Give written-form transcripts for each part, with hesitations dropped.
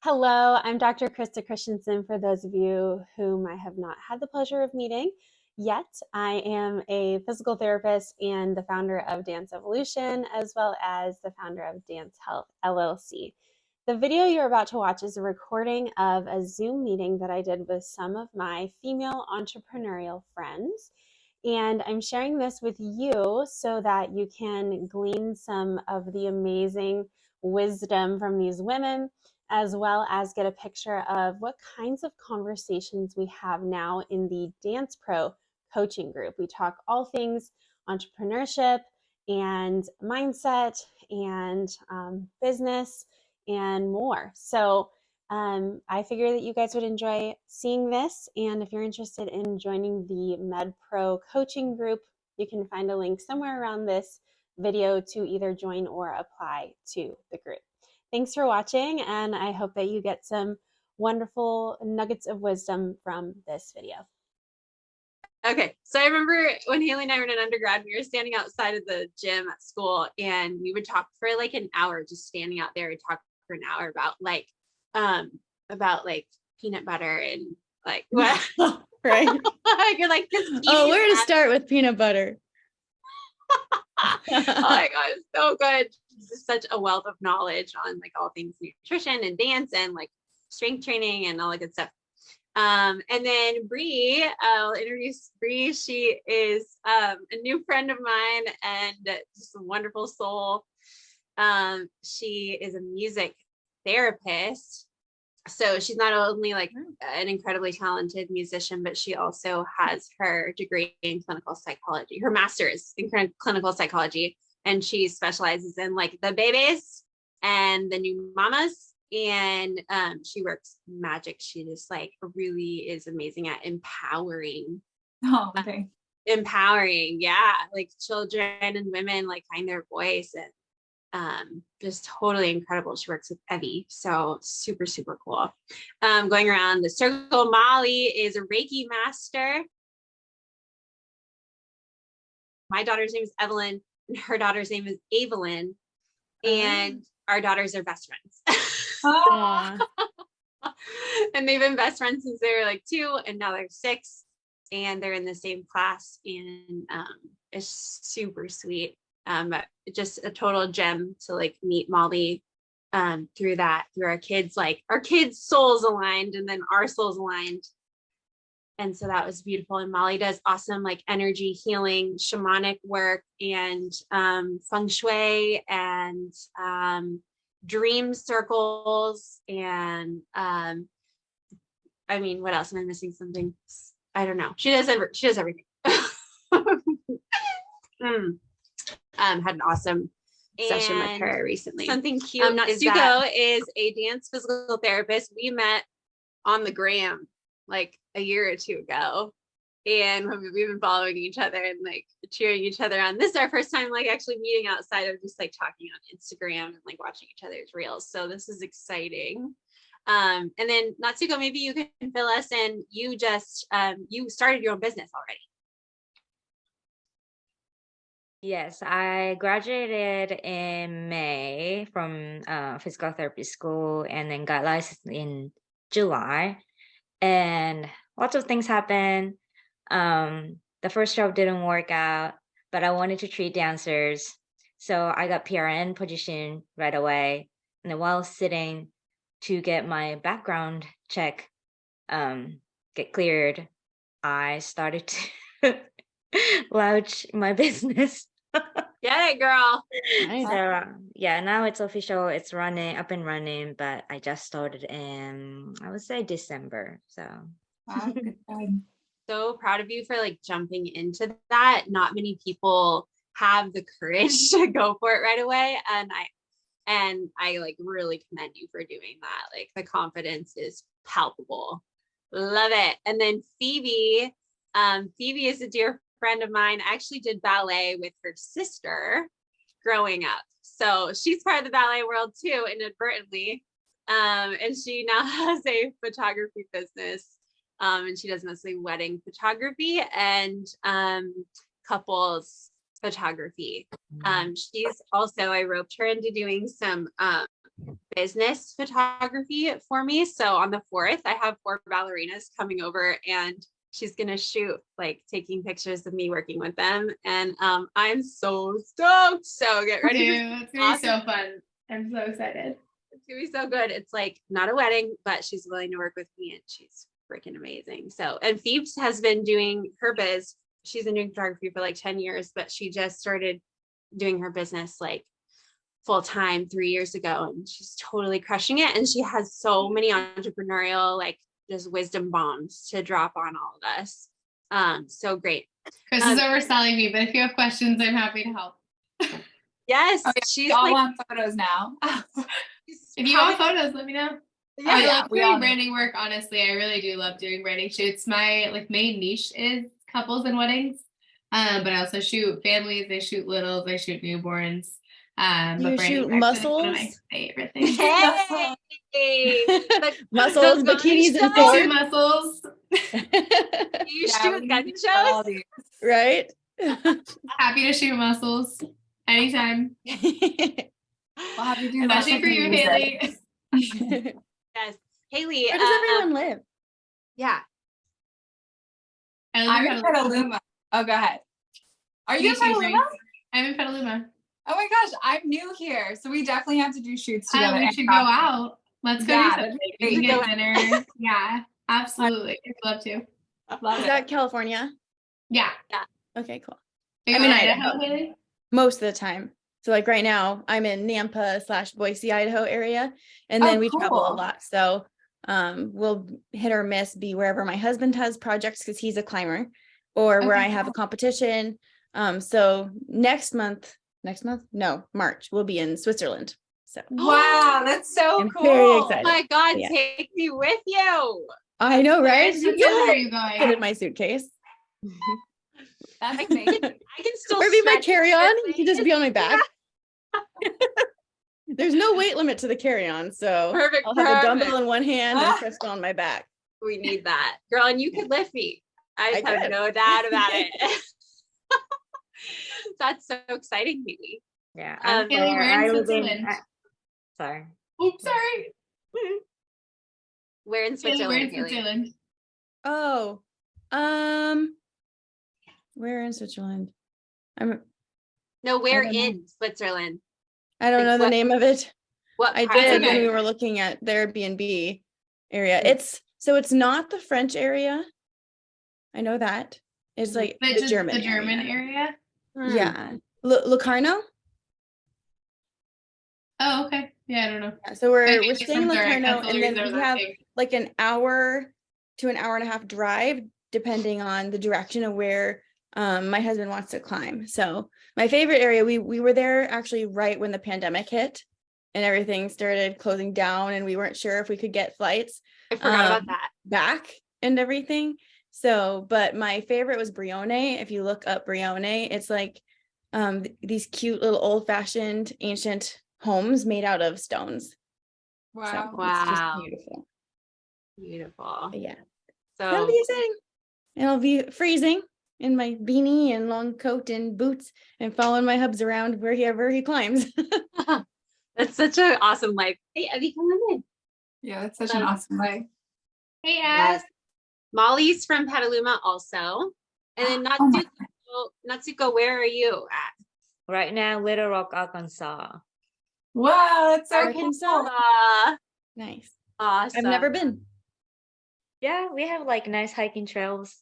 Hello, I'm Dr. Krista Christensen. For those of you whom I have not had the pleasure of meeting yet, I am a physical therapist and the founder of Dance Evolution, as well as the founder of Dance Health LLC. The video you're about to watch is a recording of a Zoom meeting that I did with some of my female entrepreneurial friends. And I'm sharing this with you so that you can glean some of the amazing wisdom from these women, as well as get a picture of what kinds of conversations we have now in the Dance Pro coaching group. We talk all things entrepreneurship and mindset and business and more. So I figure that you guys would enjoy seeing this. And if you're interested in joining the MedPro coaching group, you can find a link somewhere around this video to either join or apply to the group. Thanks for watching, and I hope that you get some wonderful nuggets of wisdom from this video. Okay, so I remember when Haley and I were in undergrad, we were standing outside of the gym at school, and we would talk for like an hour, just standing out there and talk for an hour about peanut butter and like what, right? You're like, oh, where to start with peanut butter? Oh my god, it's so good. Just such a wealth of knowledge on like all things nutrition and dance and like strength training and all that good stuff. And then Bree, I'll introduce Bree. She is a new friend of mine and just a wonderful soul. She is a music therapist. So she's not only like an incredibly talented musician, but she also has her degree in clinical psychology, her master's in clinical psychology. And she specializes in like the babies and the new mamas. And she works magic. She just like really is amazing at empowering. Oh, okay. Empowering, yeah, like children and women like find their voice and just totally incredible. She works with Evie, so super, super cool. Going around the circle, Molly is a Reiki master. My daughter's name is Evelyn, and her daughter's name is Evelyn, and our daughters are best friends. Oh. And they've been best friends since they were like 2, and now they're 6, and they're in the same class, and it's super sweet. Just a total gem to like meet Molly through our kids, like our kids' souls aligned and then our souls aligned. And so that was beautiful. And Molly does awesome like energy healing, shamanic work, and feng shui and dream circles. And I mean, what else? Am I missing something? I don't know. She does everything. Had an awesome session with her recently. Something cute. Natsuko is a dance physical therapist. We met on the gram like a year or 2 ago, and we've been following each other and like cheering each other on. This is our first time like actually meeting outside of just like talking on Instagram and like watching each other's reels. So this is exciting. And then Natsuko, maybe you can fill us in. You just you started your own business already. Yes, I graduated in May from physical therapy school and then got licensed in July. And lots of things happened. The first job didn't work out, but I wanted to treat dancers. So I got PRN position right away. And then while sitting to get my background check get cleared, I started to launch my business. Get it, girl. Nice. So yeah, now it's official. It's running, up and running, but I just started in, I would say December. So Wow, good job. So proud of you for like jumping into that. Not many people have the courage to go for it right away. And I like really commend you for doing that. Like the confidence is palpable. Love it. And then Phoebe is a dear friend of mine. I actually did ballet with her sister growing up. So she's part of the ballet world too, inadvertently. And she now has a photography business. And she does mostly wedding photography and couples photography. She's also, I roped her into doing some business photography for me. So on the 4th, I have 4 ballerinas coming over, and she's gonna shoot like taking pictures of me working with them. And I'm so stoked. So get ready. Dude, it's gonna be so fun. I'm so excited. It's gonna be so good. It's like not a wedding, but she's willing to work with me, and she's freaking amazing. So, and Phoebes has been doing her biz. She's been doing photography for like 10 years, but she just started doing her business like full time 3 years ago, and she's totally crushing it. And she has so many entrepreneurial, like just wisdom bombs to drop on all of us. So great. Chris is overselling me, but if you have questions, I'm happy to help. Yes, Oh, yeah, she's we all like, want photos now. If you want photos, let me know. yeah, I yeah, love we all doing do. branding work, honestly. I really do love doing branding shoots. My like main niche is couples and weddings. But I also shoot families, I shoot littles, I shoot newborns. You But branding shoot work is one of my muscles? favorite things. hey, but Muscles, those gun bikinis, and shows? I shoot swords. muscles. You Yeah, shoot we gun need shows? all these. Right? Happy to shoot muscles anytime. We'll have you do Especially for you, music. Haley. Yes. Haley, Where does everyone live? yeah. I live I'm in in Petaluma. Petaluma. Oh, go ahead. Are you in You shoot Petaluma? drinks? I'm in Petaluma. Oh my gosh, I'm new here, so we definitely have to do shoots together. We and should go talk. out. Let's go Yeah, do that'd something. be We can great. get dinner. Yeah, absolutely. I'd love to. Love Is it. that California? Yeah. Okay, cool. Are you I'm in in Idaho. Haley? Most of the time. So like right now, I'm in Nampa/Boise, Idaho area, and Oh, then we travel a cool. lot. So we'll hit or miss, be wherever my husband has projects because he's a climber, or where Okay, I have a competition. So March, we'll be in Switzerland. So Wow, that's so I'm cool. very Oh excited. my God, Yeah. take me with you. I know, Where right? in Switzerland are you Put going? in my suitcase. That's I amazing. can still Or be my stretch carry-on. this You can just be on my back. Yeah. There's no weight limit to the carry-on, so Perfect, I'll have a dumbbell perfect. in one hand and Crystal on my back. We need that. Girl, and you could lift me. I just have could. no doubt about it. That's so exciting, Haley. Yeah. Haley, we're in I live Switzerland. sorry. Oops, sorry. We're in Haley, we're in Switzerland, Haley. Switzerland. Oh, where in Switzerland? No, we're don't know. in Switzerland. I don't Like know the what- name of it. What I part? did when okay. we were looking at the Airbnb area. Mm. It's not the French area. I know that. It's like But the just German the German area. area. Yeah. Locarno? Oh, okay. Yeah, I don't know. Yeah, so we're Okay, staying in I'm sorry. Locarno, That's the and then reason I was we have asking. like an hour to an hour and a half drive, depending on the direction of where my husband wants to climb. So my favorite area, we were there actually right when the pandemic hit and everything started closing down, and we weren't sure if we could get flights I forgot about that. back and everything. So, but my favorite was Brione. If you look up Brione, it's like these cute little old-fashioned ancient homes made out of stones. Wow. So it's Wow. just beautiful. Beautiful. But yeah, that'll So be exciting. And I'll be freezing in my beanie and long coat and boots and following my hubs around wherever he climbs. that's such an awesome life. Hey, Evie, come on in. Yeah, that's such an awesome life. Hey, Yes. Az. Molly's from Petaluma also. And then Oh my Natsuko, where are you at? Right now, Little Rock, Arkansas. Wow, that's so Arkansas? cool. Nice. Awesome. I've never been. Yeah, we have like nice hiking trails.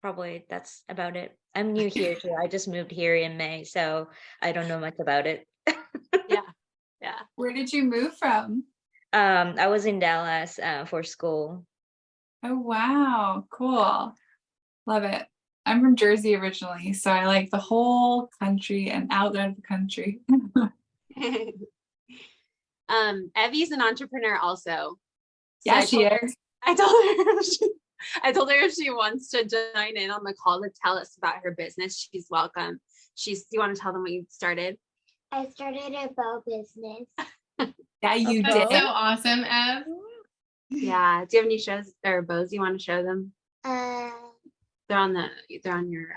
Probably that's about it. I'm new here too. I just moved here in May, so I don't know much about it. Yeah. Where did you move from? I was in Dallas for school. Oh, wow. Cool. Love it. I'm from Jersey originally, so I like the whole country and out of the country. Evie's an entrepreneur also. So Yeah, I she told her- is. I told her if she wants to join in on the call to tell us about her business, she's welcome. Do you want to tell them what you started? I started a bow business. Yeah, you Okay. did. That's so awesome, Ev. Yeah. Do you have any shows or bows you want to show them? Uh, They're on your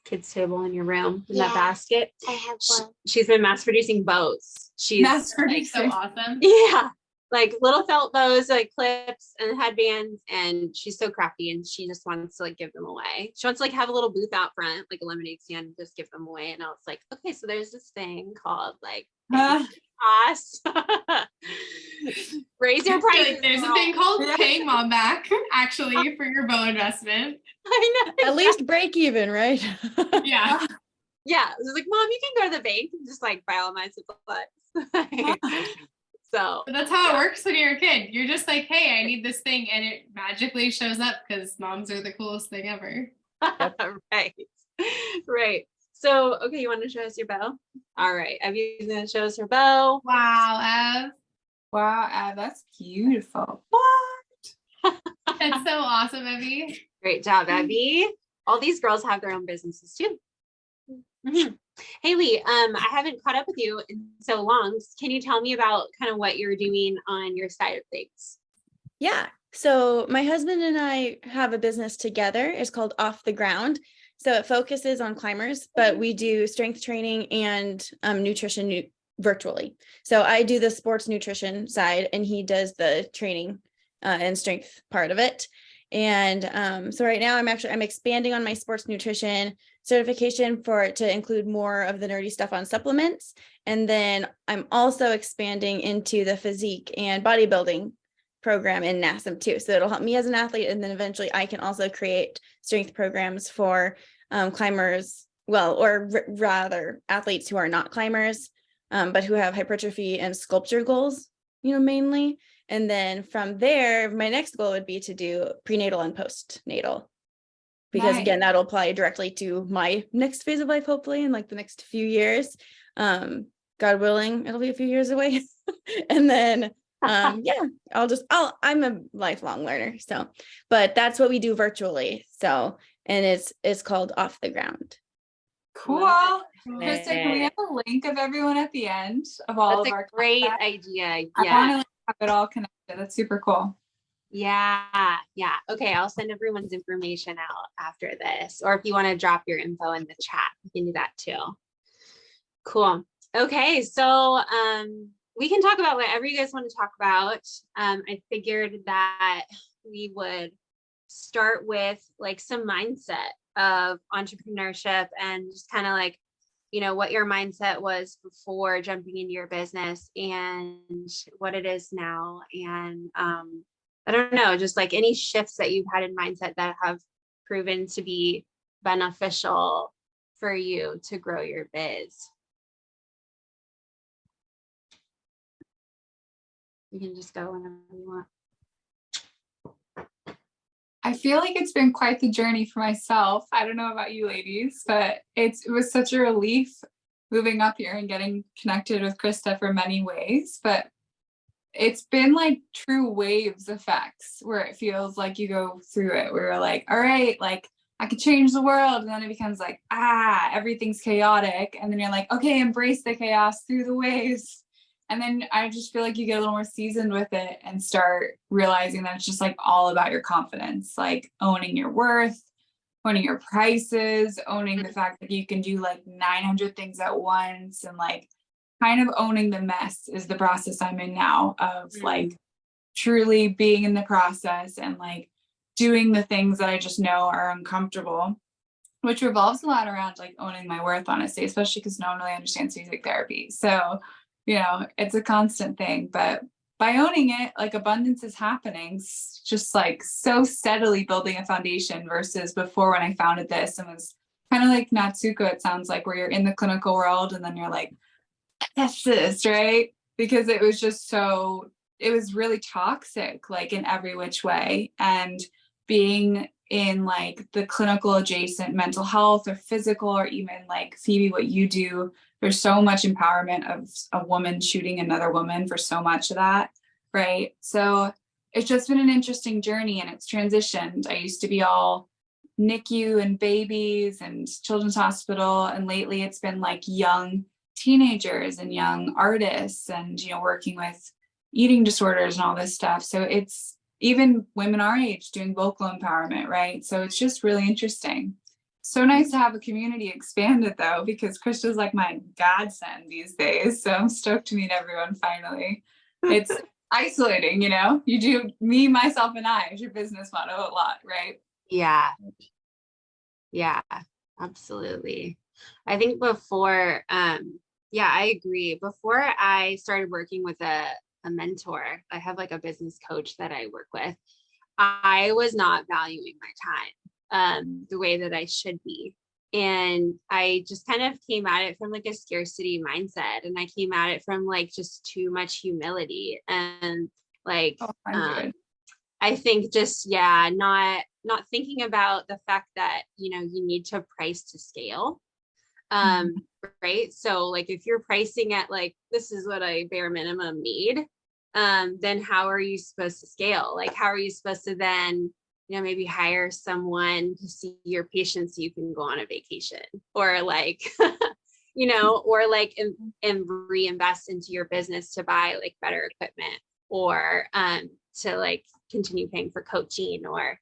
kids table in your room in that Yeah. basket. I have one. She's been mass producing bows. She's That's Like pretty so awesome. yeah, like little felt bows, like clips and headbands, and she's so crafty and she just wants to like give them away. She wants to like have a little booth out front, like a lemonade stand, and just give them away. And I was like, okay, so there's this thing called like cost. Raise your prices. Like, there's a girl. thing called Yeah. paying mom back, actually, for your bow investment. I know. At least break even, right? Yeah. Yeah, I was like, Mom, you can go to the bank and just like buy all my supplies. So But that's how Yeah. it works when you're a kid. You're just like, hey, I need this thing, and it magically shows up because moms are the coolest thing ever. right. Right. So okay, you want to show us your bow? All right. Abby's gonna show us her bow. Wow, Ev. Wow, that's beautiful. What? That's so awesome, Evie. Great job, Abby. All these girls have their own businesses too. Mhm. Haley, I haven't caught up with you in so long. Can you tell me about kind of what you're doing on your side of things? Yeah. So my husband and I have a business together. It's called Off the Ground. So it focuses on climbers, but we do strength training and nutrition virtually. So I do the sports nutrition side and he does the training and strength part of it. And so right now I'm expanding on my sports nutrition certification to include more of the nerdy stuff on supplements. And then I'm also expanding into the physique and bodybuilding program in NASM too. So it'll help me as an athlete. And then eventually I can also create strength programs for climbers, rather athletes who are not climbers, but who have hypertrophy and sculpture goals, mainly. And then from there, my next goal would be to do prenatal and postnatal. Because Nice. again, that'll apply directly to my next phase of life, hopefully in like the next few years. God willing, it'll be a few years away. And then I'm a lifelong learner. So, but that's what we do virtually. So, and it's called Off the Ground. Cool. Love Krista, can we have a link of everyone at the end of all That's of a our great content? idea. I Yeah. want to have it all connected. That's super cool. Yeah. Yeah. Okay. I'll send everyone's information out after this. Or if you want to drop your info in the chat, you can do that too. Cool. Okay. So we can talk about whatever you guys want to talk about. I figured that we would start with like some mindset of entrepreneurship and just kind of like, what your mindset was before jumping into your business and what it is now. And I don't know, just like any shifts that you've had in mindset that have proven to be beneficial for you to grow your biz. You can just go whenever you want. I feel like it's been quite the journey for myself. I don't know about you ladies, but it was such a relief moving up here and getting connected with Krista for many ways. But it's been like true waves effects where it feels like you go through it, where you're like, all right, like I could change the world. And then it becomes like, everything's chaotic. And then you're like, okay, embrace the chaos through the waves. And then I just feel like you get a little more seasoned with it and start realizing that it's just like all about your confidence, like owning your worth, owning your prices, owning the fact that you can do like 900 things at once, and like kind of owning the mess is the process I'm in now of like truly being in the process and like doing the things that I just know are uncomfortable, which revolves a lot around like owning my worth, honestly, especially because no one really understands music therapy. So it's a constant thing, but by owning it, like abundance is happening, just like so steadily building a foundation versus before when I founded this and was kind of like Natsuko, it sounds like, where you're in the clinical world and then you're like, that's this, right? Because it was just it was really toxic, like in every which way. And being in like the clinical adjacent mental health or physical, or even like Phoebe, what you do, there's so much empowerment of a woman shooting another woman for so much of that, right? So it's just been an interesting journey and it's transitioned. I used to be all NICU and babies and children's hospital, and lately it's been like young teenagers and young artists and working with eating disorders and all this stuff. So it's even women our age doing vocal empowerment, right? So it's just really interesting. so nice to have a community expanded though, because Krista's like my godsend these days. So I'm stoked to meet everyone finally. It's isolating, you know, you do me, myself, and I is your business motto a lot, right? Yeah. Yeah, absolutely. I think before, yeah, I agree. Before I started working with a mentor, I have like a business coach that I work with. I was not valuing my time the way that I should be. And I just kind of came at it from like a scarcity mindset. And I came at it from like just too much humility and like, Oh, 100. I think just, yeah, not thinking about the fact that, you know, you need to price to scale. Right. So like if you're pricing at like, this is what I bare minimum need, then how are you supposed to scale? Like, how are you supposed to then, you know, maybe hire someone to see your patients so you can go on a vacation or like, you know, or like, and reinvest into your business to buy like better equipment or, to like continue paying for coaching or,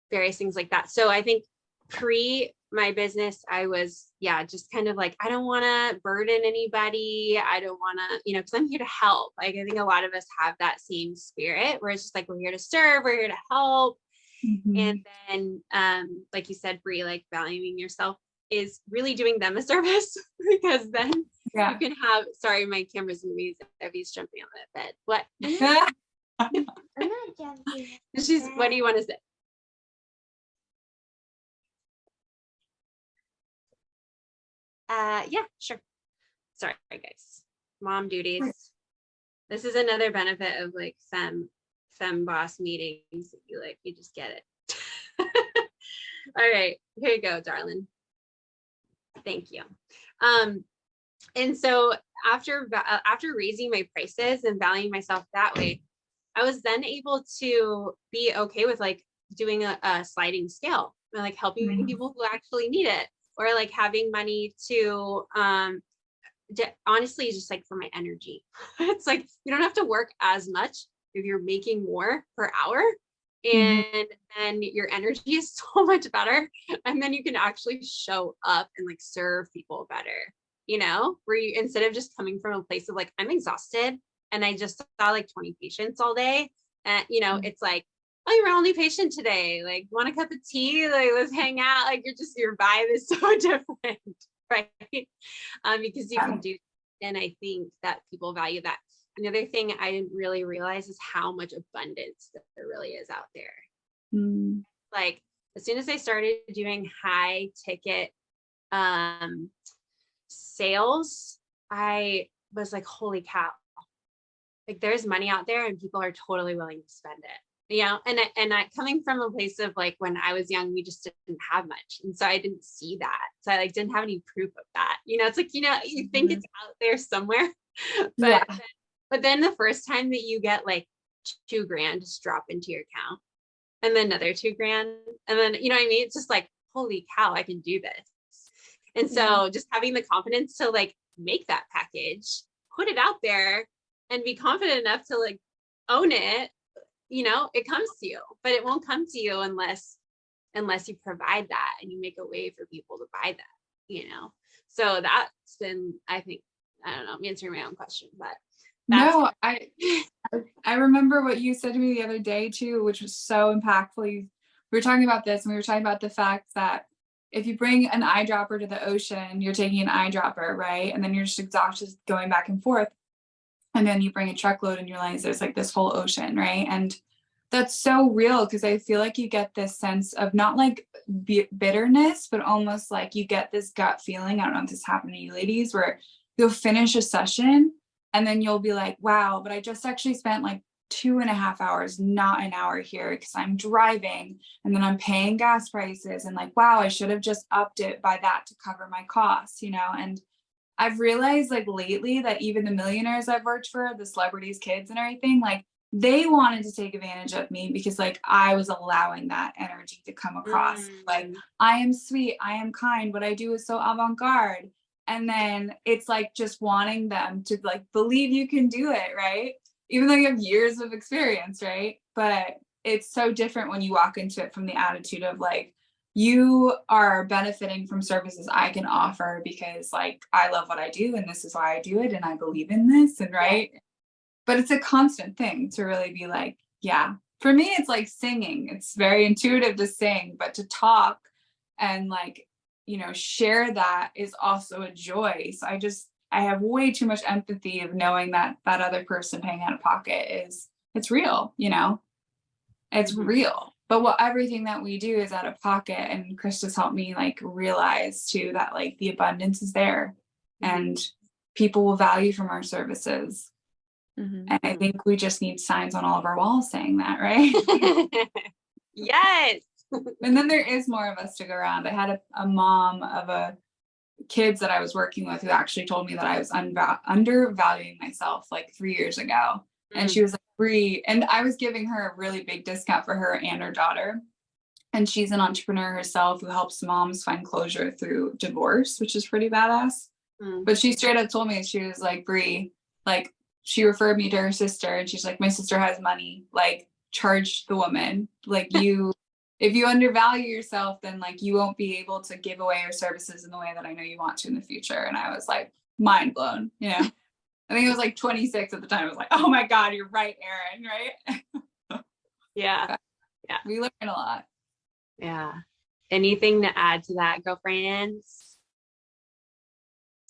various things like that. So I think pre my business, I was, yeah, just kind of like, I don't want to burden anybody. I don't want to, you know, because I'm here to help. Like, I think a lot of us have that same spirit where it's just like, we're here to serve, we're here to help. And then, like you said, Bree, like valuing yourself is really doing them a service because then you can have, sorry, my camera's moving. Evie's jumping on the bed. What? I'm not jumping. What do you want to say? Yeah, sure. Sorry, guys. Mom duties. This is another benefit of like fem boss meetings. You just get it. All right, here you go, darling. Thank you. And so after raising my prices and valuing myself that way, I was then able to be okay with like doing a sliding scale, or like helping people who actually need it, or like having money to honestly just like for my energy. It's like you don't have to work as much if you're making more per hour, and then your energy is so much better, and then you can actually show up and like serve people better, you know, where you, instead of just coming from a place of like, I'm exhausted and I just saw like 20 patients all day, and you know, it's like, oh, you're my only patient today, like want a cup of tea, like let's hang out, like your vibe is so different, right? Because you can do, and I think that people value that. Another thing I didn't really realize is how much abundance that there really is out there. Like as soon as I started doing high ticket sales, I was like, holy cow, like there's money out there and people are totally willing to spend it, you know. And I coming from a place of like when I was young, we just didn't have much, and so I didn't see that, so I like didn't have any proof of that, you know. It's like, you know, you think it's out there somewhere, but then the first time that you get like $2,000 just drop into your account, and then another $2,000, and then, you know what I mean, it's just like, holy cow, I can do this. And so just having the confidence to like make that package, put it out there, and be confident enough to like own it, you know, it comes to you, but it won't come to you unless you provide that and you make a way for people to buy that, you know. So that's been, I think, I don't know, I'm answering my own question, but no, I remember what you said to me the other day too, which was so impactful. We were talking about this, and we were talking about the fact that if you bring an eyedropper to the ocean, you're taking an eyedropper, right? And then you're just exhausted going back and forth. And then you bring a truckload and you realize there's like this whole ocean, right? And that's so real, because I feel like you get this sense of not like bitterness, but almost like you get this gut feeling. I don't know if this happened to you ladies, where you'll finish a session and then you'll be like, wow, but I just actually spent like 2.5 hours, not an hour here, because I'm driving and then I'm paying gas prices, and like, wow, I should have just upped it by that to cover my costs, you know. And I've realized like lately that even the millionaires I've worked for, the celebrities' kids and everything, like they wanted to take advantage of me because like I was allowing that energy to come across. Like, I am sweet, I am kind, what I do is so avant-garde. And then it's like just wanting them to like believe you can do it, right? Even though you have years of experience, right? But it's so different when you walk into it from the attitude of like, you are benefiting from services I can offer because like I love what I do and this is why I do it and I believe in this and right. But it's a constant thing to really be like, yeah. For me, it's like singing. It's very intuitive to sing, but to talk and like, you know, share that is also a joy. So I have way too much empathy of knowing that that other person paying out of pocket it's real, you know, it's real. But what everything that we do is out of pocket. And Krista's helped me like realize too that like the abundance is there and people will value from our services. And I think we just need signs on all of our walls saying that, right? Yes. And then there is more of us to go around. I had a mom of a kids that I was working with who actually told me that I was undervaluing myself like 3 years ago. And she was like, Bree, and I was giving her a really big discount for her and her daughter. And she's an entrepreneur herself who helps moms find closure through divorce, which is pretty badass. But she straight up told me, she was like, Bree, like, she referred me to her sister and she's like, my sister has money, like charge the woman. Like you, if you undervalue yourself, then like you won't be able to give away your services in the way that I know you want to in the future. And I was like, mind blown, you know? I think it was like 26 at the time. I was like, oh my God, you're right, Erin, right? Yeah. We learn a lot. Yeah. Anything to add to that, girlfriends?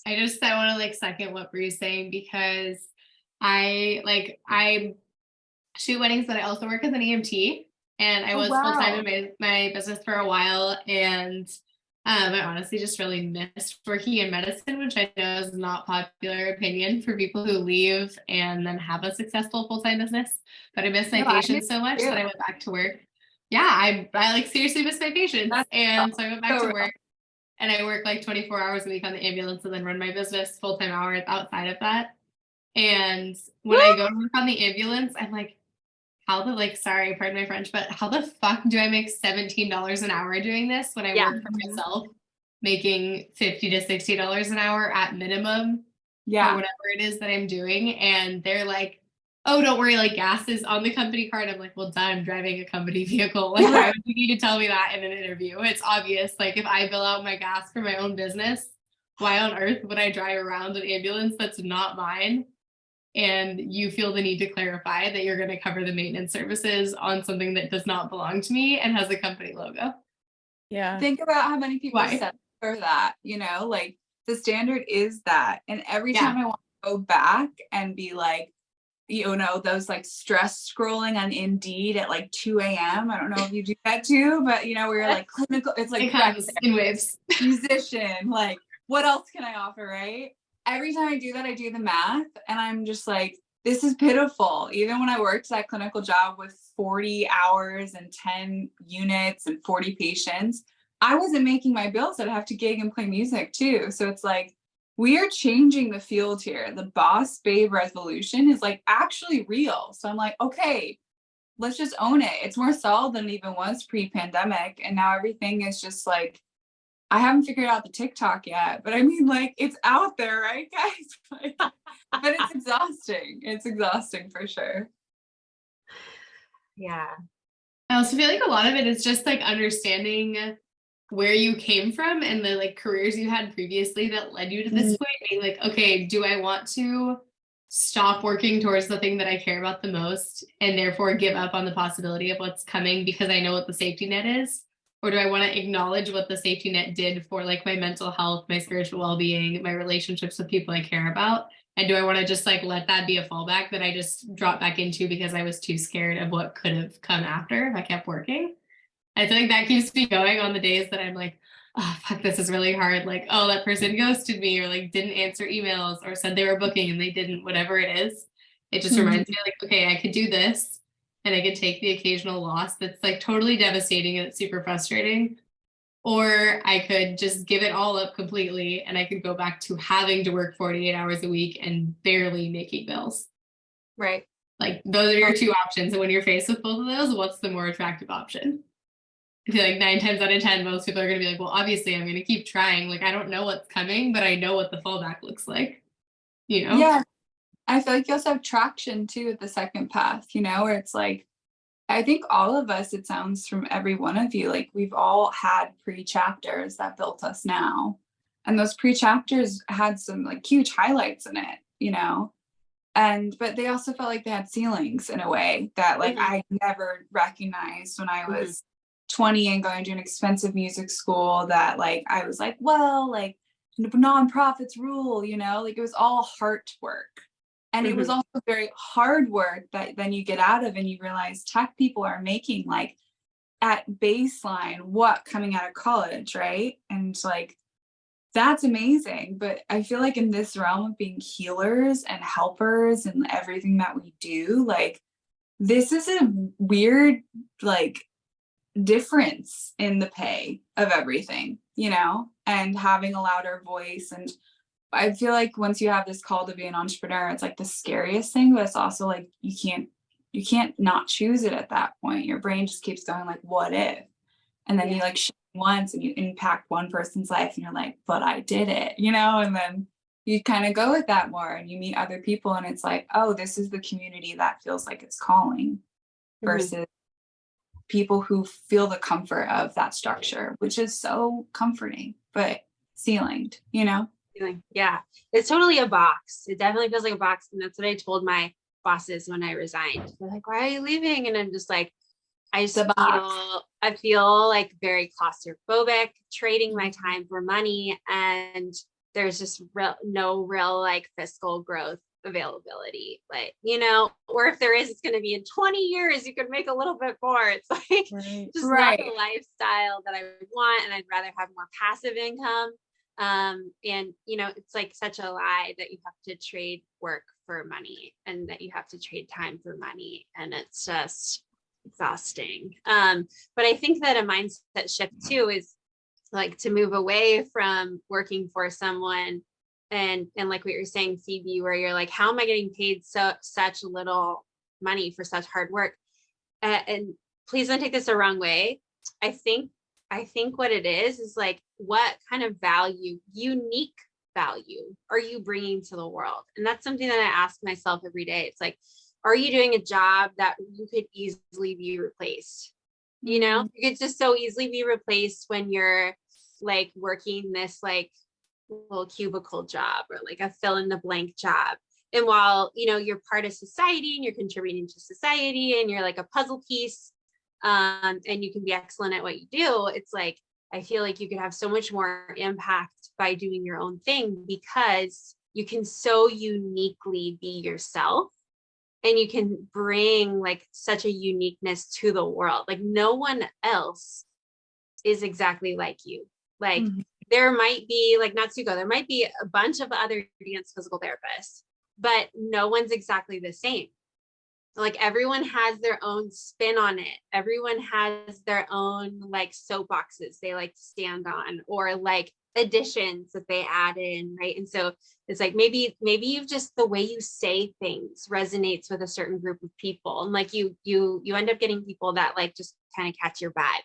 I want to like second what Bree's saying because I shoot weddings, but I also work as an EMT and I was full-time in my business for a while. And I honestly just really missed working in medicine, which I know is not popular opinion for people who leave and then have a successful full-time business. But I miss my patients so much that I went back to work. Yeah, I like seriously miss my patients. And so I went back to work and I work like 24 hours a week on the ambulance and then run my business full-time hours outside of that. And when I go to work on the ambulance, I'm like, sorry, pardon my French, but how the fuck do I make $17 an hour doing this when I work for myself, making $50 to $60 an hour at minimum for whatever it is that I'm doing? And they're like, oh, don't worry, like gas is on the company card. I'm like, well, duh, I'm driving a company vehicle. Like, why would you need to tell me that in an interview? It's obvious. Like, if I bill out my gas for my own business, why on earth would I drive around an ambulance that's not mine? And you feel the need to clarify that you're going to cover the maintenance services on something that does not belong to me and has a company logo. Yeah. Think about how many people set for that, you know, like the standard is that. And every time I want to go back and be like, you know, those like stress scrolling on Indeed at like 2 a.m. I don't know if you do that too, but you know, where you're like clinical, it's like it comes in waves. Musician, like what else can I offer, right? Every time I do that, I do the math and I'm just like, this is pitiful. Even when I worked that clinical job with 40 hours and 10 units and 40 patients, I wasn't making my bills. I'd have to gig and play music too. So it's like, we are changing the field here. The boss babe revolution is like actually real. So I'm like, okay, let's just own it. It's more solid than it even was pre-pandemic. And now everything is just like, I haven't figured out the TikTok yet, but I mean, like, it's out there, right, guys? Like, but it's exhausting. It's exhausting for sure. Yeah. I also feel like a lot of it is just like understanding where you came from and the like careers you had previously that led you to this point. Being like, okay, do I want to stop working towards the thing that I care about the most and therefore give up on the possibility of what's coming because I know what the safety net is? Or do I want to acknowledge what the safety net did for like my mental health, my spiritual well-being, my relationships with people I care about? And do I want to just like let that be a fallback that I just drop back into because I was too scared of what could have come after if I kept working? I feel like that keeps me going on the days that I'm like, oh, fuck, this is really hard. Like, oh, that person ghosted me or like didn't answer emails or said they were booking and they didn't, whatever it is. It just reminds me like, okay, I could do this. And I could take the occasional loss that's like totally devastating and it's super frustrating. Or I could just give it all up completely and I could go back to having to work 48 hours a week and barely making bills. Right. Like those are your two options. And when you're faced with both of those, what's the more attractive option? I feel like 9 times out of 10, most people are going to be like, well, obviously I'm going to keep trying. Like, I don't know what's coming, but I know what the fallback looks like, you know? Yeah. I feel like you also have traction too with the second path, you know, where it's like, I think all of us, it sounds from every one of you, like we've all had pre-chapters that built us now. And those pre-chapters had some like huge highlights in it, you know? But they also felt like they had ceilings in a way that like I never recognized when I was 20 and going to an expensive music school, that like I was like, well, like nonprofits rule, you know, like it was all heart work. And it was also very hard work that then you get out of and you realize tech people are making like at baseline what coming out of college, right? And like that's amazing. But I feel like in this realm of being healers and helpers and everything that we do, like this is a weird like difference in the pay of everything, you know, and having a louder voice. And I feel like once you have this call to be an entrepreneur, it's like the scariest thing, but it's also like you can't not choose it at that point. Your brain just keeps going like, what if? And then you like shit once and you impact one person's life and you're like, but I did it, you know? And then you kind of go with that more and you meet other people and it's like, oh, this is the community that feels like it's calling versus people who feel the comfort of that structure, which is so comforting, but ceilinged, you know? Yeah, it's totally a box. It definitely feels like a box. And that's what I told my bosses when I resigned. They're like, why are you leaving? And I'm just like, I feel like very claustrophobic, trading my time for money. And there's just no real like fiscal growth availability, like, you know, or if there is, it's going to be in 20 years, you could make a little bit more. It's like just not the lifestyle that I would want. And I'd rather have more passive income. And you know, it's like such a lie that you have to trade work for money and that you have to trade time for money. And it's just exhausting. But I think that a mindset shift too is like to move away from working for someone and like what you're saying, Phoebe, where you're like, how am I getting paid such little money for such hard work? And please don't take this the wrong way. I think what it is like, what kind of value, unique value, are you bringing to the world? And that's something that I ask myself every day. It's like, are you doing a job that you could easily be replaced? You know, you could just so easily be replaced when you're like working this like little cubicle job or like a fill in the blank job. And while, you know, you're part of society and you're contributing to society and you're like a puzzle piece, and you can be excellent at what you do, it's like, I feel like you could have so much more impact by doing your own thing because you can so uniquely be yourself and you can bring like such a uniqueness to the world. Like no one else is exactly like you. Like there might be like Natsuko, there might be a bunch of other dance physical therapists, but no one's exactly the same. Like everyone has their own spin on it. Everyone has their own like soapboxes they like to stand on or like additions that they add in, right? And so it's like maybe you've just the way you say things resonates with a certain group of people, and like you end up getting people that like just kind of catch your vibe,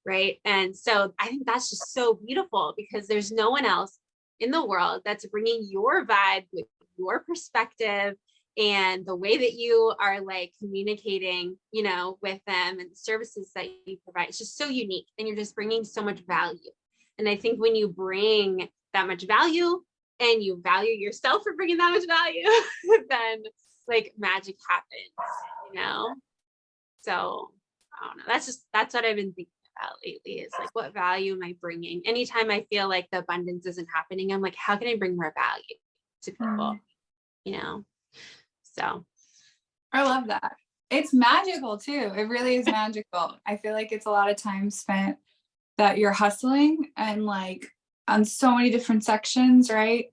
right? And so I think that's just so beautiful because there's no one else in the world that's bringing your vibe with your perspective and the way that you are like communicating, you know, with them and the services that you provide. It's just so unique and you're just bringing so much value. And I think when you bring that much value and you value yourself for bringing that much value, then like magic happens, you know? So I don't know. That's what I've been thinking about lately is like, what value am I bringing? Anytime I feel like the abundance isn't happening, I'm like, how can I bring more value to people, you know? So I love that. It's magical too. It really is magical. I feel like it's a lot of time spent that you're hustling and like on so many different sections, right?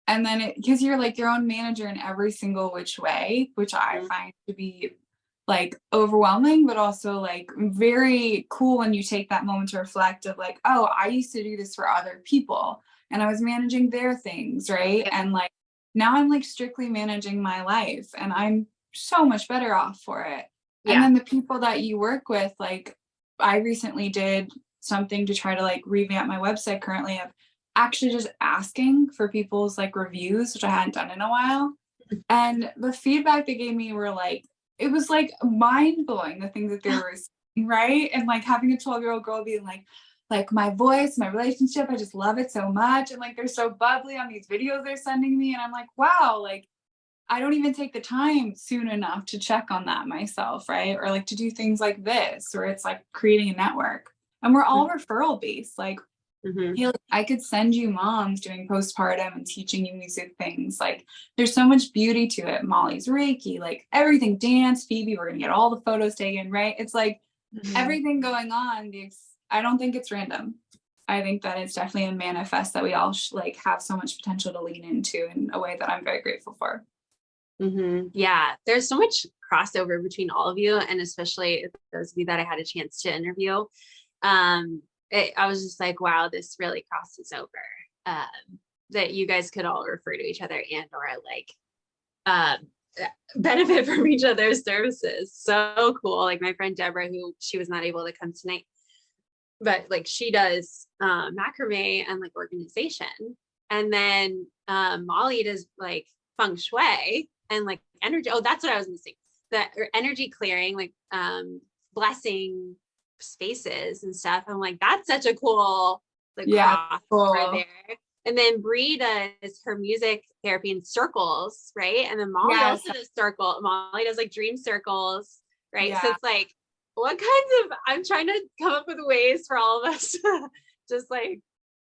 And then because you're like your own manager in every single which way, which I find to be like overwhelming, but also like very cool when you take that moment to reflect of like, oh, I used to do this for other people and I was managing their things, right? Yeah. And like now I'm like strictly managing my life and I'm so much better off for it. Yeah. And then the people that you work with, like I recently did something to try to like revamp my website currently of actually just asking for people's like reviews, which I hadn't done in a while. And the feedback they gave me were like it was like mind blowing, the things that they were saying, right? And like having a 12-year-old girl being like my voice, my relationship, I just love it so much. And like, they're so bubbly on these videos they're sending me. And I'm like, wow, like I don't even take the time soon enough to check on that myself, right? Or like to do things like this, where it's like creating a network. And we're all referral based. Like, Mhm. hey, I could send you moms doing postpartum and teaching you music things. Like, there's so much beauty to it. Molly's Reiki, like everything, dance, Phoebe, we're gonna get all the photos taken, right? It's like everything going on. I don't think it's random. I think that it's definitely a manifest that we all like have so much potential to lean into in a way that I'm very grateful for. Yeah, there's so much crossover between all of you, and especially those of you that I had a chance to interview. I was just like, wow, this really crosses over. That you guys could all refer to each other and or like benefit from each other's services. So cool. Like my friend Deborah, who she was not able to come tonight, but like she does macrame and like organization, and then Molly does like feng shui and like energy. Oh, that's what I was missing. That or energy clearing, like blessing spaces and stuff. I'm like, that's such a cool like crossover cool. there. And then Bree does her music therapy in circles, right? And then Molly Yes. also does Molly does like dream circles, right? So Yeah. it's like, what kinds of, I'm trying to come up with ways for all of us to just like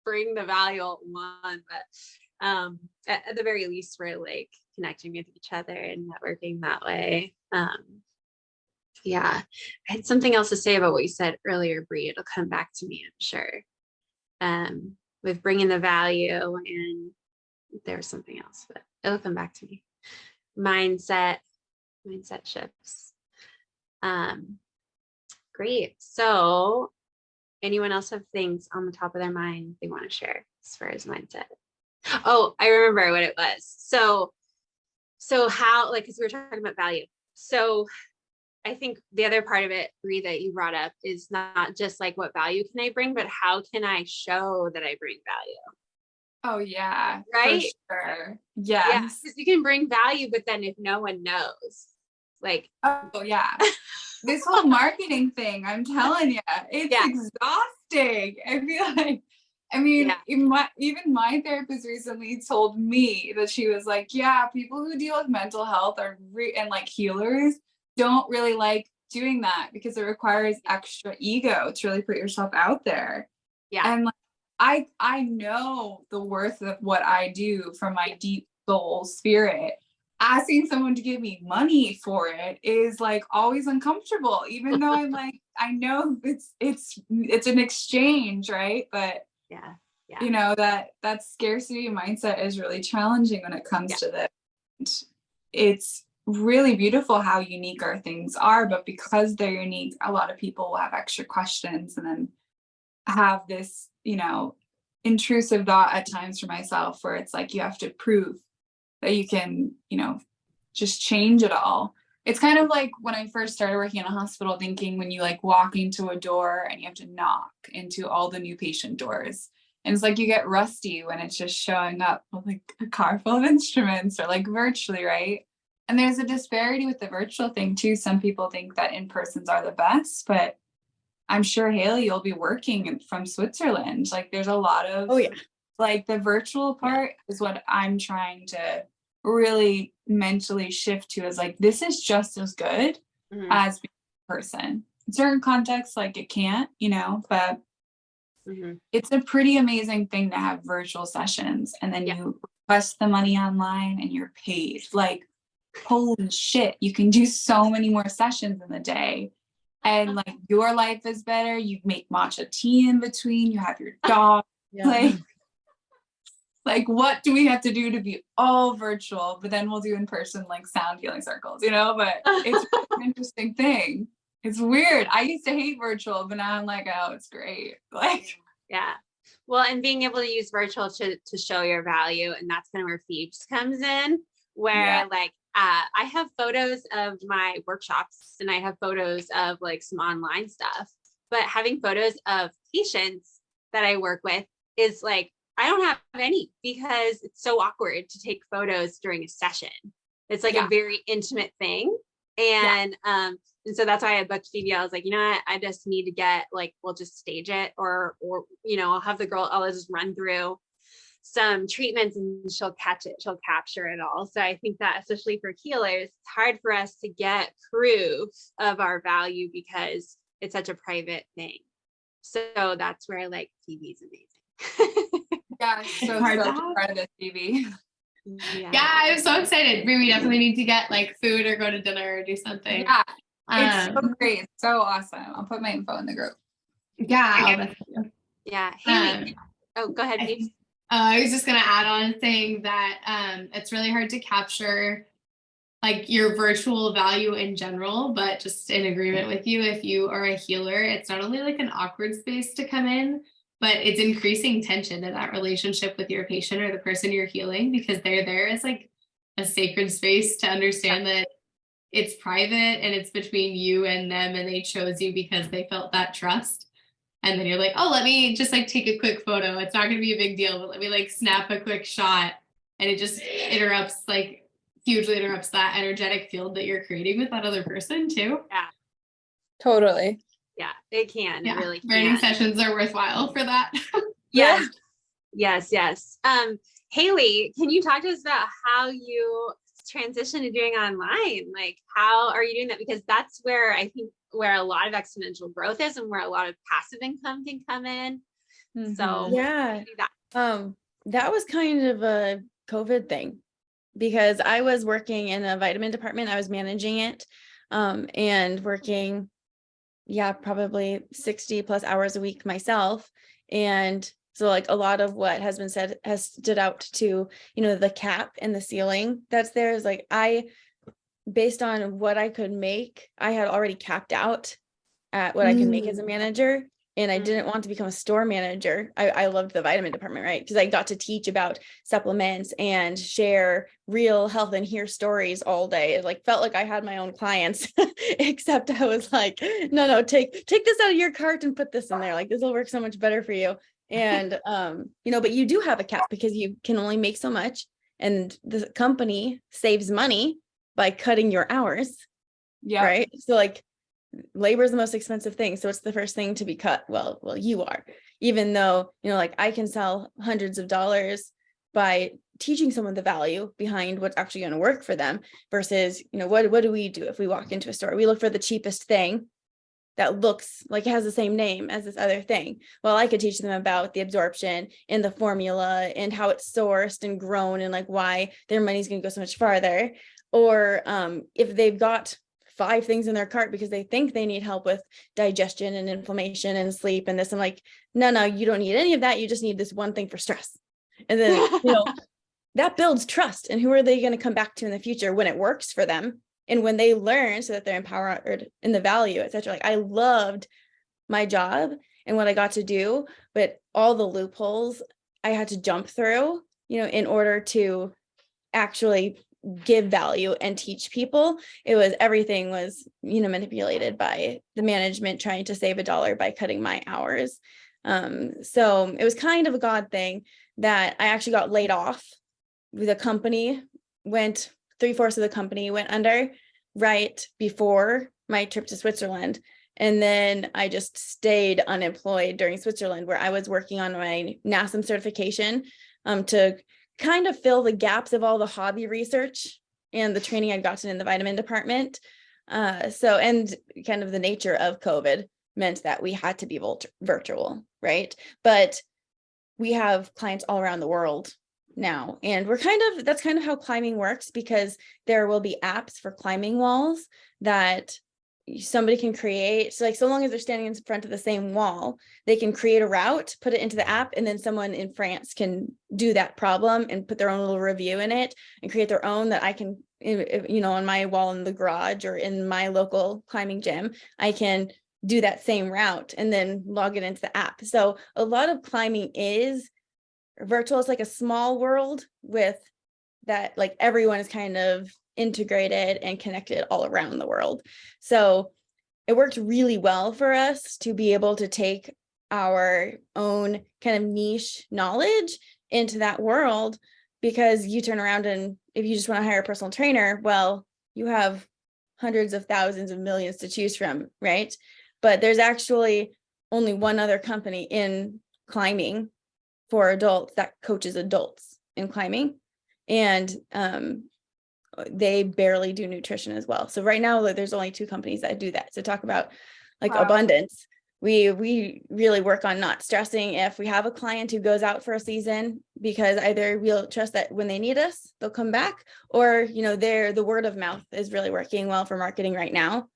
bring the value all at one. But at the very least, we're like connecting with each other and networking that way. Yeah, I had something else to say about what you said earlier, Bree. It'll come back to me, I'm sure. With bringing the value, and there was something else, but it'll come back to me. Mindset shifts. Great. So anyone else have things on the top of their mind they want to share as far as mindset? Oh, I remember what it was. So how, like, because we were talking about value. So I think the other part of it, Bree, that you brought up is not just like what value can I bring, but how can I show that I bring value? Oh yeah, right? For sure. Yeah, Yes. because you can bring value, but then if no one knows, like, Oh yeah. This whole marketing thing, I'm telling you, it's Yeah. exhausting. I feel like, I mean, Yeah. even my therapist recently told me that she was like, yeah, people who deal with mental health and like healers don't really like doing that because it requires extra ego to really put yourself out there. yeah, And like, I know the worth of what I do from my deep soul spirit. Asking someone to give me money for it is like always uncomfortable, even though I'm like, I know it's an exchange, right? But yeah, you know, that scarcity mindset is really challenging when it comes to this. And it's really beautiful how unique our things are, but because they're unique, a lot of people will have extra questions and then have this, you know, intrusive thought at times for myself where it's like you have to prove that you can, you know, just change it all. It's kind of like when I first started working in a hospital, thinking when you like walk into a door and you have to knock into all the new patient doors. And it's like you get rusty when it's just showing up with like a car full of instruments or like virtually, right? And there's a disparity with the virtual thing too. Some people think that in-persons are the best, but I'm sure Haley, you'll be working from Switzerland. Like there's a lot of like the virtual part is what I'm trying to really mentally shift to, is like this is just as good as being in person. In certain contexts, like it can't, you know, but it's a pretty amazing thing to have virtual sessions and then you request the money online and you're paid. Like holy shit, you can do so many more sessions in the day. And like your life is better. You make matcha tea in between. You have your dog. Like what do we have to do to be all virtual? But then we'll do in person like sound healing circles, you know. But it's an interesting thing. It's weird. I used to hate virtual, but now I'm like, oh, it's great. Like yeah. Well, and being able to use virtual to show your value, and that's kind of where Phoebes comes in, where like I have photos of my workshops and I have photos of like some online stuff, but having photos of patients that I work with is like, I don't have any because it's so awkward to take photos during a session. It's like a very intimate thing. And so that's why I booked Phoebe. I was like, you know what, I just need to get like, we'll just stage it, or I'll have the girl, I'll just run through some treatments and she'll catch it, she'll capture it all. So I think that especially for healers, it's hard for us to get proof of our value because it's such a private thing. So that's where like Phoebe's amazing. Yeah, so hard to so have. part of this, Phoebe. Yeah, I'm so excited. We definitely need to get like food or go to dinner or do something. Yeah, it's so Um, great. It's so awesome. I'll put my info in the group. yeah, I'll message you. Yeah. Haley. Um, Oh, go ahead, I Phoebe. think- I was just gonna add on saying that it's really hard to capture like your virtual value in general, but just in agreement with you, if you are a healer, it's not only like an awkward space to come in, but it's increasing tension in that relationship with your patient or the person you're healing, because they're there as like a sacred space to understand that it's private and it's between you and them, and they chose you because they felt that trust. And then you're like, oh, let me just like take a quick photo. It's not going to be a big deal, but let me like snap a quick shot. And it just interrupts, like hugely interrupts that energetic field that you're creating with that other person too. Totally. Yeah, it can. Yeah, It really training can. sessions are worthwhile for that. Yes. Yes. Haley, can you talk to us about how you transition to doing online? Like, how are you doing that? Because that's where I think where a lot of exponential growth is and where a lot of passive income can come in. So Yeah. do that. That was kind of a COVID thing because I was working in a vitamin department. I was managing it, and working, probably 60 plus hours a week myself. And so like a lot of what has been said has stood out to, the cap and the ceiling that's there is like, based on what I could make, I had already capped out at what I could make as a manager. And I didn't want to become a store manager. I loved the vitamin department, right? Because I got to teach about supplements and share real health and hear stories all day. It like felt like I had my own clients, except I was like, no, take this out of your cart and put this in there. Like this will work so much better for you. And but you do have a cap because you can only make so much. And the company saves money by cutting your hours. Yeah. Right. So like labor is the most expensive thing. So it's the first thing to be cut. Well, you are, even though, like I can sell hundreds of dollars by teaching someone the value behind what's actually going to work for them versus, what do we do if we walk into a store? We look for the cheapest thing that looks like it has the same name as this other thing. Well, I could teach them about the absorption and the formula and how it's sourced and grown and like why their money's going to go so much farther. Or if they've got 5 things in their cart because they think they need help with digestion and inflammation and sleep and this, I'm like, no, you don't need any of that. You just need this one thing for stress. And then, that builds trust. And who are they going to come back to in the future when it works for them? And when they learn so that they're empowered in the value, etc. Like I loved my job and what I got to do, but all the loopholes I had to jump through, in order to actually give value and teach people. Everything was, manipulated by the management trying to save $1 by cutting my hours. So it was kind of a God thing that I actually got laid off. The company went 3/4 of the company went under right before my trip to Switzerland. And then I just stayed unemployed during Switzerland, where I was working on my NASM certification to kind of fill the gaps of all the hobby research and the training I'd gotten in the vitamin department. And kind of the nature of COVID meant that we had to be virtual, right? But we have clients all around the world now. And that's kind of how climbing works, because there will be apps for climbing walls that somebody can create. So like, so long as they're standing in front of the same wall, they can create a route, put it into the app, and then someone in France can do that problem and put their own little review in it and create their own that I can, on my wall in the garage or in my local climbing gym, I can do that same route and then log it into the app. So a lot of climbing is virtual. It's like a small world with that, like everyone is kind of integrated and connected all around the world. So it worked really well for us to be able to take our own kind of niche knowledge into that world, because you turn around and if you just want to hire a personal trainer, well, you have hundreds of thousands of millions to choose from, right? But there's actually only one other company in climbing for adults that coaches adults in climbing. And they barely do nutrition as well. So right now, there's only 2 companies that do that. So talk about like Wow. abundance. We really work on not stressing if we have a client who goes out for a season, because either we'll trust that when they need us, they'll come back, or, you know, the word of mouth is really working well for marketing right now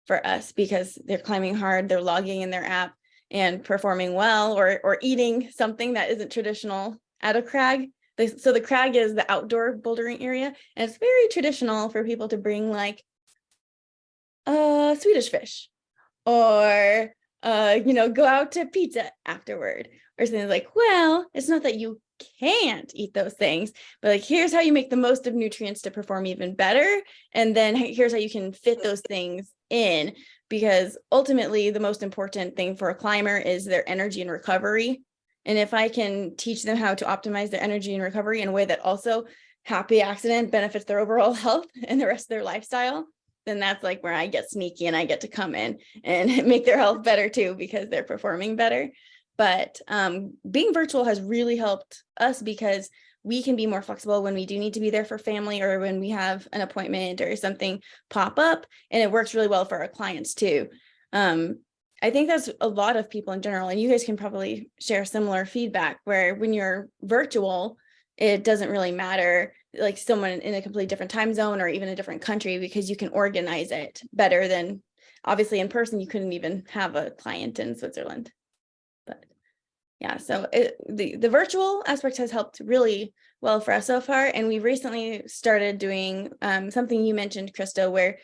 for us, because they're climbing hard, they're logging in their app and performing well, or eating something that isn't traditional at a crag. So the crag is the outdoor bouldering area, and it's very traditional for people to bring like Swedish fish, or you know, go out to pizza afterward, or something. Like, well, it's not that you can't eat those things, but like, here's how you make the most of nutrients to perform even better, and then here's how you can fit those things in, because ultimately the most important thing for a climber is their energy and recovery. And if I can teach them how to optimize their energy and recovery in a way that also happy accident benefits their overall health and the rest of their lifestyle, then that's like where I get sneaky and I get to come in and make their health better too, because they're performing better. But being virtual has really helped us, because we can be more flexible when we do need to be there for family, or when we have an appointment or something pop up, and it works really well for our clients too. I think that's a lot of people in general, and you guys can probably share similar feedback, where when you're virtual, it doesn't really matter, like someone in a completely different time zone or even a different country, because you can organize it better than obviously in person. You couldn't even have a client in Switzerland. But yeah, so the virtual aspect has helped really well for us so far. And we recently started doing something you mentioned, Krista, where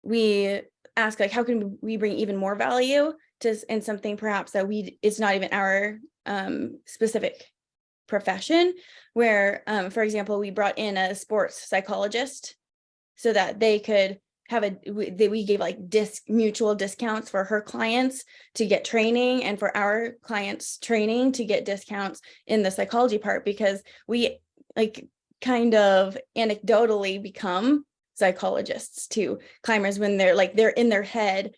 we ask like, how can we bring even more value to in something perhaps that it's not even our specific profession, where for example, we brought in a sports psychologist so that they could have we gave like mutual discounts for her clients to get training, and for our clients training to get discounts in the psychology part, because we like kind of anecdotally become psychologists to climbers when they're in their head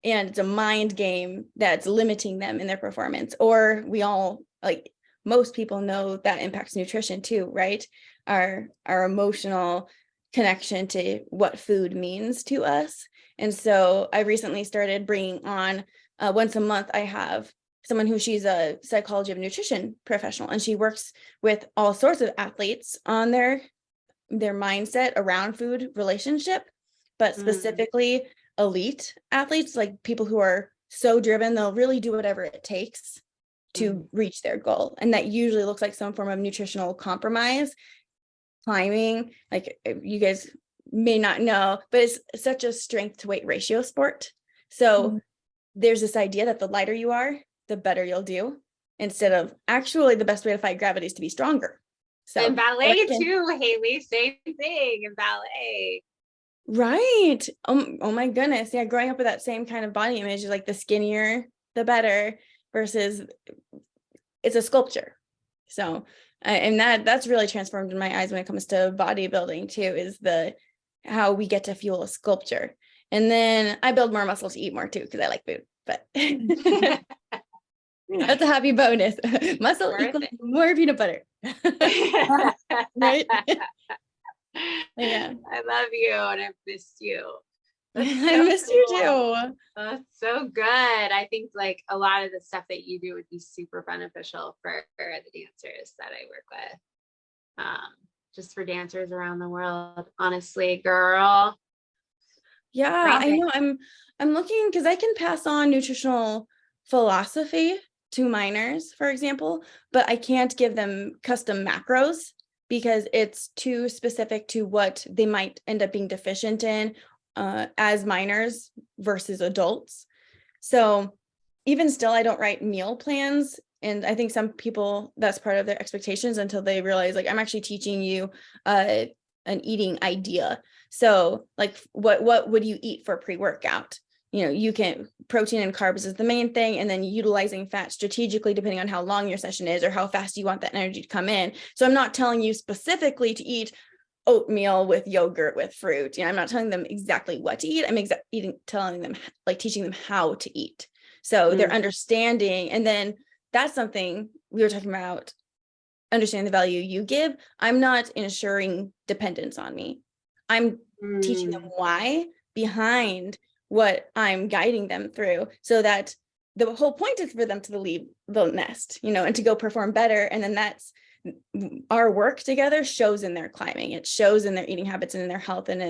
and it's a mind game that's limiting them in their performance. Or we all, like most people, know that impacts nutrition too, right? Our emotional connection to what food means to us. And so I recently started bringing on once a month, I have someone she's a psychology of nutrition professional, and she works with all sorts of athletes on their mindset around food relationship, but specifically elite athletes, like people who are so driven, they'll really do whatever it takes to reach their goal. And that usually looks like some form of nutritional compromise. Climbing, like you guys may not know, but it's such a strength to weight ratio sport. So there's this idea that the lighter you are, the better you'll do, instead of actually the best way to fight gravity is to be stronger. So and ballet too, Haley, same thing in ballet. Right. Oh my goodness. Yeah. Growing up with that same kind of body image, like the skinnier, the better, versus it's a sculpture. So, and that's really transformed in my eyes when it comes to bodybuilding too, is how we get to fuel a sculpture. And then I build more muscle to eat more too, because I like food, but that's a happy bonus. Muscle equals more peanut butter. Right? Yeah. I love you and I missed you. I missed you too. That's so good. I think like a lot of the stuff that you do would be super beneficial for the dancers that I work with. Just for dancers around the world, honestly, girl. Yeah, I know. I'm looking, because I can pass on nutritional philosophy to minors, for example, but I can't give them custom macros because it's too specific to what they might end up being deficient in as minors versus adults. So even still, I don't write meal plans. And I think some people, that's part of their expectations until they realize, like, I'm actually teaching you an eating idea. So like, what would you eat for pre-workout? You know, you can, protein and carbs is the main thing, and then utilizing fat strategically depending on how long your session is or how fast you want that energy to come in. So I'm not telling you specifically to eat oatmeal with yogurt with fruit. I'm not telling them exactly what to eat. I'm telling them, like teaching them how to eat. So they're understanding. And then that's something we were talking about, understanding the value you give. I'm not ensuring dependence on me. I'm teaching them why behind what I'm guiding them through, so that the whole point is for them to leave the nest, and to go perform better. And then that's our work together shows in their climbing. It shows in their eating habits and in their health, and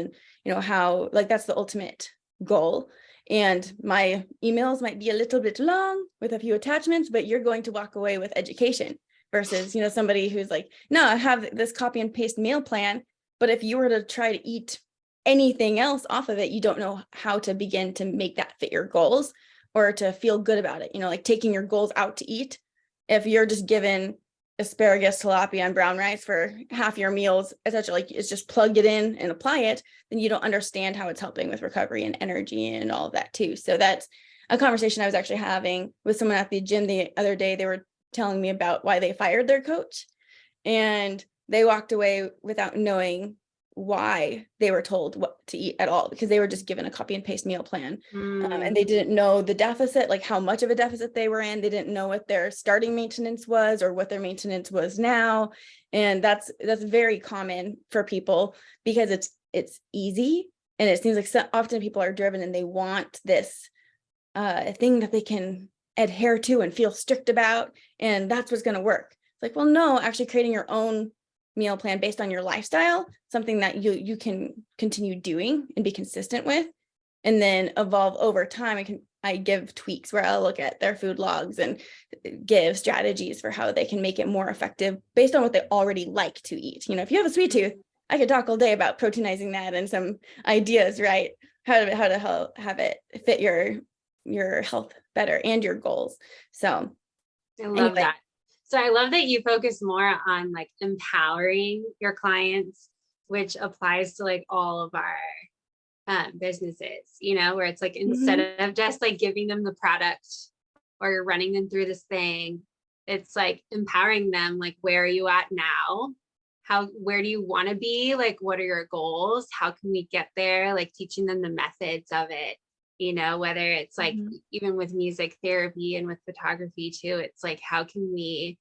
in how, like, that's the ultimate goal. And my emails might be a little bit long with a few attachments, but you're going to walk away with education versus, somebody who's like, no, I have this copy and paste meal plan. But if you were to try to eat anything else off of it, you don't know how to begin to make that fit your goals or to feel good about it. Like taking your goals out to eat. If you're just given asparagus, tilapia, and brown rice for half your meals, essentially, like it's just plug it in and apply it, then you don't understand how it's helping with recovery and energy and all of that too. So that's a conversation I was actually having with someone at the gym the other day. They were telling me about why they fired their coach, and they walked away without knowing why they were told what to eat at all, because they were just given a copy and paste meal plan. And they didn't know the deficit, like how much of a deficit they were in. They didn't know what their starting maintenance was or what their maintenance was now. And that's very common for people, because it's easy. And it seems like often people are driven and they want this thing that they can adhere to and feel strict about. And that's what's going to work. It's like, well, no, actually creating your own meal plan based on your lifestyle, something that you can continue doing and be consistent with, and then evolve over time. I give tweaks where I'll look at their food logs and give strategies for how they can make it more effective based on what they already like to eat. If you have a sweet tooth, I could talk all day about proteinizing that and some ideas, right? How to have it fit your health better and your goals. So I love that. So I love that you focus more on like empowering your clients, which applies to like all of our businesses, where it's like, instead of just like giving them the product or you're running them through this thing, it's like empowering them. Like, where are you at now? Where do you want to be? Like, what are your goals? How can we get there? Like teaching them the methods of it. Whether it's like even with music therapy and with photography too, it's like, how can we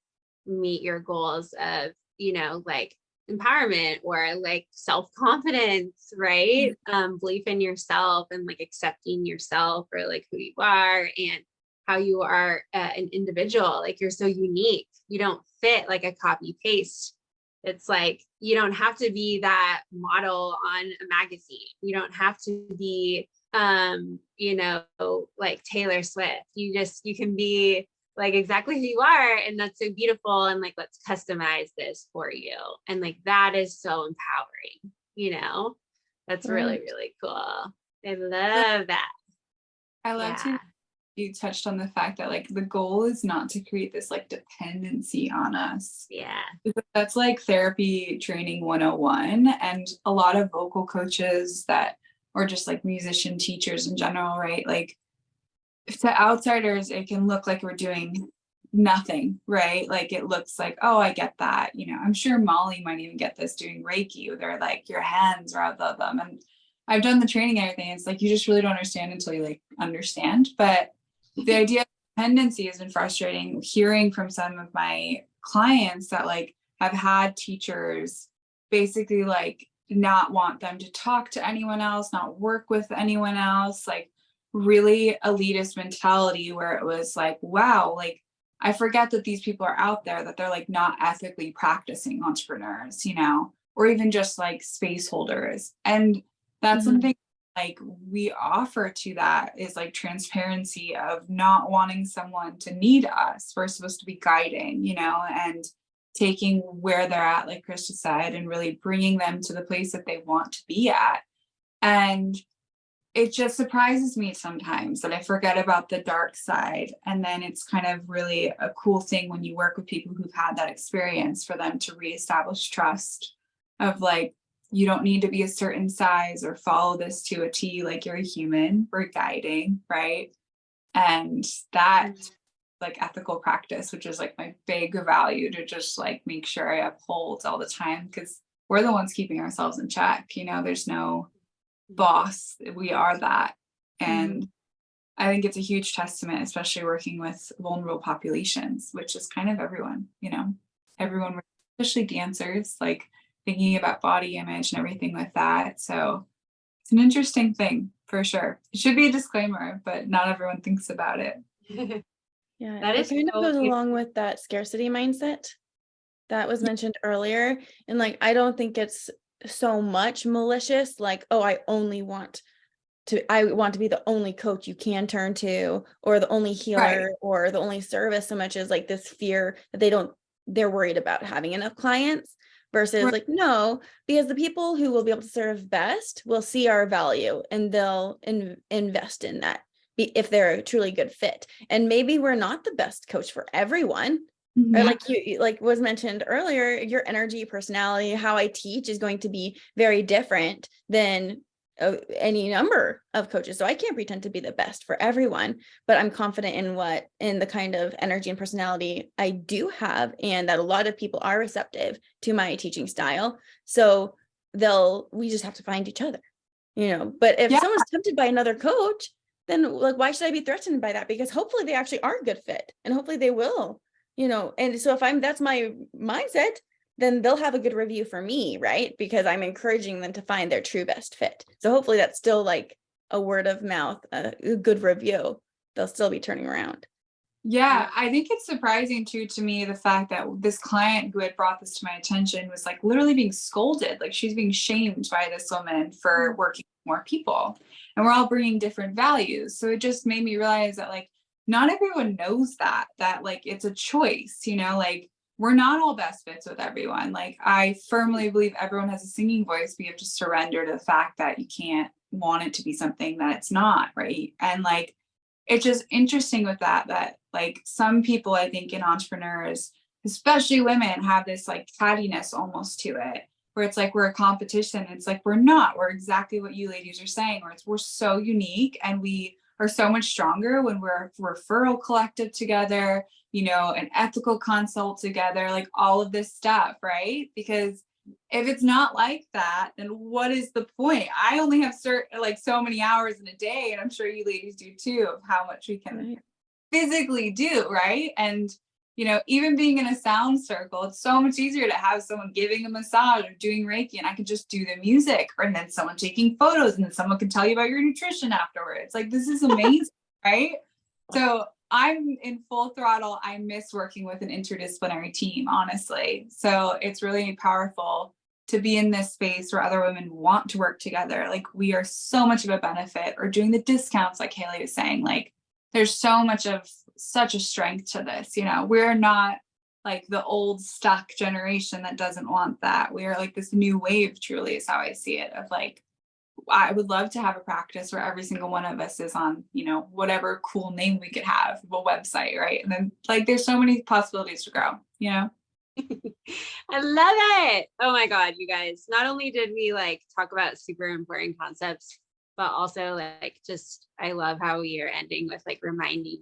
meet your goals of, like empowerment or like self-confidence, right? Belief in yourself and like accepting yourself for like who you are and how you are an individual. Like, you're so unique. You don't fit like a copy paste. It's like, you don't have to be that model on a magazine. You don't have to be like Taylor Swift. You can be like exactly who you are, and that's so beautiful. And like, let's customize this for you. And like, that is so empowering, that's really, really cool. I love that. I love to, you touched on the fact that like the goal is not to create this like dependency on us. Yeah. Because that's like therapy training 101. And a lot of vocal coaches or just like musician teachers in general, right? Like, to outsiders, it can look like we're doing nothing, right? Like, it looks like, oh, I get that. I'm sure Molly might even get this doing Reiki. They're like, your hands are out of them. And I've done the training and everything. It's like, you just really don't understand until you like understand. But the idea of dependency has been frustrating. Hearing from some of my clients that like have had teachers basically like not want them to talk to anyone else, not work with anyone else, like really elitist mentality, where it was like, wow, like I forget that these people are out there, that they're like not ethically practicing entrepreneurs, or even just like space holders. And that's something like we offer to that is like transparency of not wanting someone to need us. We're supposed to be guiding, and taking where they're at, like Krista said, and really bringing them to the place that they want to be at. And it just surprises me sometimes that I forget about the dark side. And then it's kind of really a cool thing when you work with people who've had that experience, for them to reestablish trust of like, you don't need to be a certain size or follow this to a T. Like, you're a human, we're guiding, right? And that like ethical practice, which is like my big value to just like make sure I uphold all the time. Because we're the ones keeping ourselves in check. You know, there's no boss. We are that. And I think it's a huge testament, especially working with vulnerable populations, which is kind of everyone, you know, everyone, especially dancers, like thinking about body image and everything with that. So it's an interesting thing for sure. It should be a disclaimer, but not everyone thinks about it. Yeah, That it is kind so of goes beautiful. along with that scarcity mindset that was mentioned earlier. And like, I don't think it's so much malicious, like, oh, I want to be the only coach you can turn to, or the only healer, or the only service, so much as like this fear that they're worried about having enough clients versus Right. like, no, because the people who will be able to serve best will see our value and they'll invest in that if they're a truly good fit. And maybe we're not the best coach for everyone. Or like like was mentioned earlier, your energy, personality, how I teach is going to be very different than any number of coaches. So I can't pretend to be the best for everyone, but I'm confident in the kind of energy and personality I do have, and that a lot of people are receptive to my teaching style. So we just have to find each other, you know. But if someone's tempted by another coach, then like, why should I be threatened by that? Because hopefully they actually are a good fit, and hopefully they will, you know. And so if that's my mindset, then they'll have a good review for me, right? Because I'm encouraging them to find their true best fit. So hopefully that's still like a word of mouth, a good review. They'll still be turning around. Yeah, I think it's surprising too to me the fact that this client who had brought this to my attention was like literally being scolded, like she's being shamed by this woman for working with more people, and we're all bringing different values. So it just made me realize that like not everyone knows that like it's a choice, you know, like we're not all best fits with everyone. Like I firmly believe everyone has a singing voice. We have to surrender to the fact that you can't want it to be something that it's not, right? And like it's just interesting with that like some people, I think, in entrepreneurs, especially women, have this like cattiness almost to it, where it's like we're a competition. It's like we're not. We're exactly what you ladies are saying, where we're so unique and we are so much stronger when we're a referral collective together, you know, an ethical consult together, like all of this stuff, right? Because if it's not like that, then what is the point? I only have like so many hours in a day, and I'm sure you ladies do too, of how much we can physically do, right? And you know, even being in a sound circle, it's so much easier to have someone giving a massage or doing Reiki, and I could just do the music, or then someone taking photos, and then someone can tell you about your nutrition afterwards. Like this is amazing, right? So I'm in full throttle. I miss working with an interdisciplinary team, honestly. So it's really powerful to be in this space where other women want to work together. Like we are so much of a benefit, or doing the discounts, like Haley was saying, like there's so much of such a strength to this. You know, we're not like the old stuck generation that doesn't want that. We are like this new wave, truly, is how I see it, of like, I would love to have a practice where every single one of us is on, you know, whatever cool name we could have, a website, right? And then like there's so many possibilities to grow, you know? I love it. Oh my God, you guys. Not only did we like talk about super important concepts, but also like just I love how we are ending with like reminding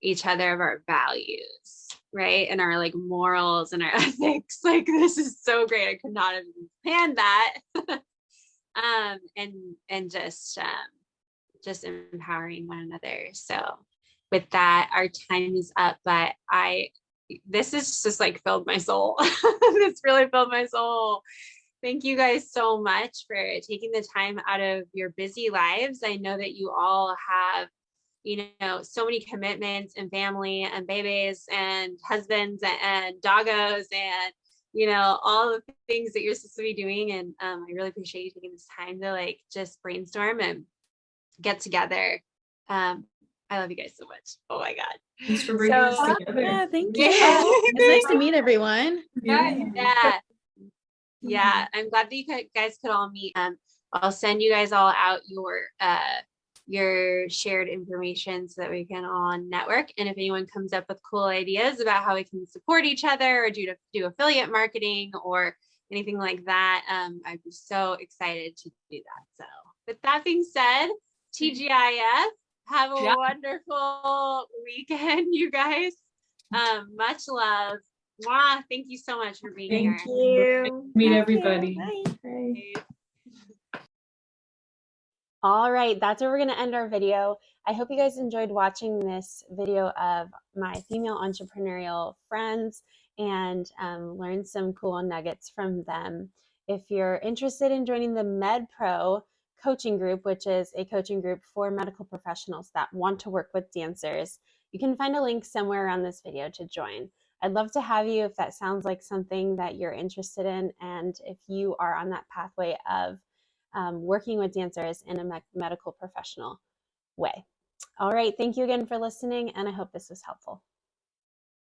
each other of our values, right? And our like morals and our ethics. Like this is so great. I could not have planned that. And just empowering one another. So with that, our time is up, but this has just like filled my soul. This really filled my soul. Thank you guys so much for taking the time out of your busy lives. I know that you all have, you know, so many commitments and family and babies and husbands and doggos and, you know, all the things that you're supposed to be doing. And I really appreciate you taking this time to like just brainstorm and get together. I love you guys so much. Oh my God. Thanks for bringing us together. Yeah, thank you. Yeah. It's nice to meet everyone. Yeah. I'm glad that you guys could all meet. I'll send you guys all out your shared information so that we can all network. And if anyone comes up with cool ideas about how we can support each other or do affiliate marketing or anything like that, I'd be so excited to do that. So with that being said, TGIF, have a wonderful weekend, you guys. Much love. Mwah. Thank you so much for being Thank here. you. Meet Thank you. everybody. Bye. All right, that's where we're going to end our video. I hope you guys enjoyed watching this video of my female entrepreneurial friends and learned some cool nuggets from them. If you're interested in joining the MedPro coaching group, which is a coaching group for medical professionals that want to work with dancers, you can find a link somewhere around this video to join. I'd love to have you if that sounds like something that you're interested in, and if you are on that pathway of working with dancers in a medical professional way. All right, thank you again for listening, and I hope this was helpful.